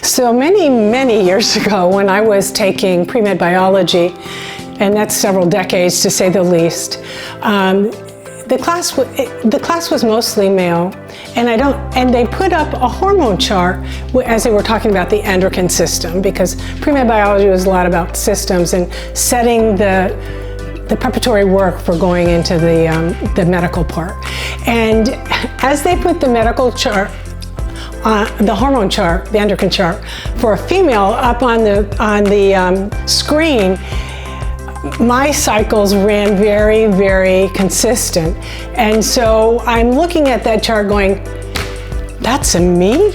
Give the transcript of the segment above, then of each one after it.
So many years ago, when I was taking pre-med biology, and that's several decades to say the least, the class was mostly male, and they put up a hormone chart as they were talking about the endocrine system, because pre-med biology was a lot about systems and setting the preparatory work for going into the medical part. And as they put the medical chart, the hormone chart, the endocrine chart for a female up on the screen, my cycles ran very consistent. And so I'm looking at that chart going, that's a me?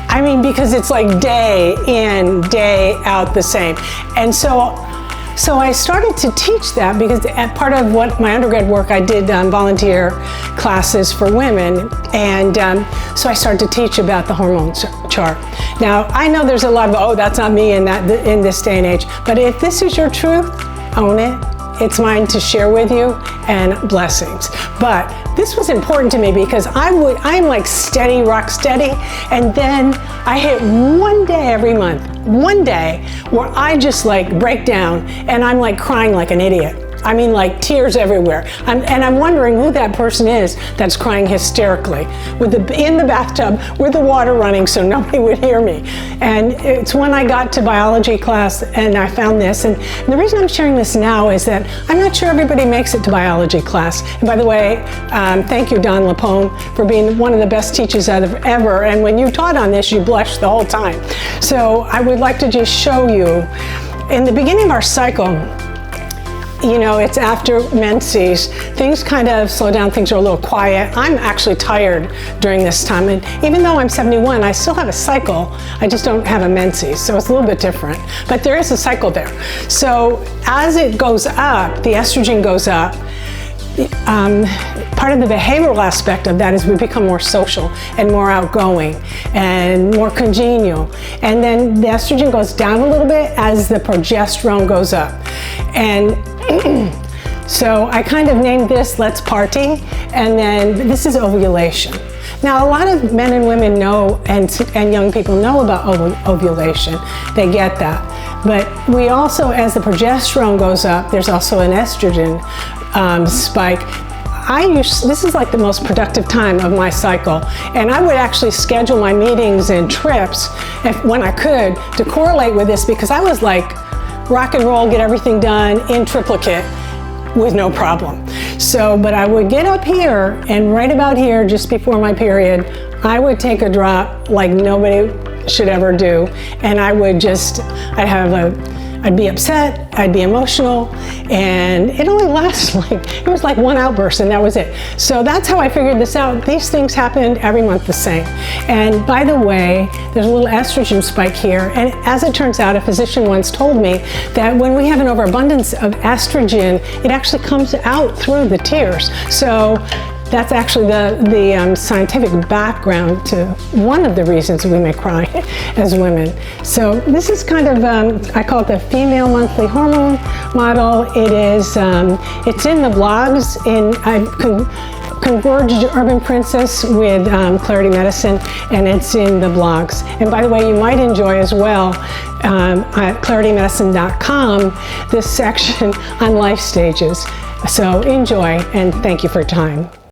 I mean, because it's like day in, day out the same. And so I started to teach that, because at part of what my undergrad work, I did volunteer classes for women, and so I started to teach about the hormone chart. Now, I know there's a lot of, oh, that's not me in this day and age, but if this is your truth, own it. It's mine to share with you, and blessings. But this was important to me because I'm like steady, rock steady, and then I hit one day every month, one day where I just like break down and I'm like crying like an idiot. I mean, like tears everywhere. And I'm wondering who that person is that's crying hysterically in the bathtub with the water running so nobody would hear me. And it's when I got to biology class and I found this. And the reason I'm sharing this now is that I'm not sure everybody makes it to biology class. And by the way, thank you, Don Lapone, for being one of the best teachers ever. And when you taught on this, you blushed the whole time. So I would like to just show you, in the beginning of our cycle, you know, it's after menses, things kind of slow down, things are a little quiet. I'm actually tired during this time, and even though I'm 71, I still have a cycle. I just don't have a menses, so it's a little bit different. But there is a cycle there. So as it goes up, the estrogen goes up. Part of the behavioral aspect of that is we become more social and more outgoing and more congenial. And then the estrogen goes down a little bit as the progesterone goes up. And so I kind of named this Let's Party, and then this is ovulation. Now, a lot of men and women know, and young people know about ovulation. They get that. But we also, as the progesterone goes up, there's also an estrogen spike. This is like the most productive time of my cycle, and I would actually schedule my meetings and trips when I could to correlate with this, because I was like rock and roll, get everything done in triplicate with no problem. So, but I would get up here, and right about here, just before my period, I would take a drop like nobody should ever do, and I'd be upset, I'd be emotional, and it only lasted it was like one outburst, and that was it. So that's how I figured this out. These things happened every month the same. And by the way, there's a little estrogen spike here, and as it turns out, a physician once told me that when we have an overabundance of estrogen, it actually comes out through the tears. So that's actually the scientific background to one of the reasons we may cry as women. So this is kind of, I call it the female monthly hormone model. It is, it's in the blogs. I've converged Urban Princess with Clarity Medicine, and it's in the blogs. And by the way, you might enjoy as well at claritymedicine.com this section on life stages. So enjoy, and thank you for your time.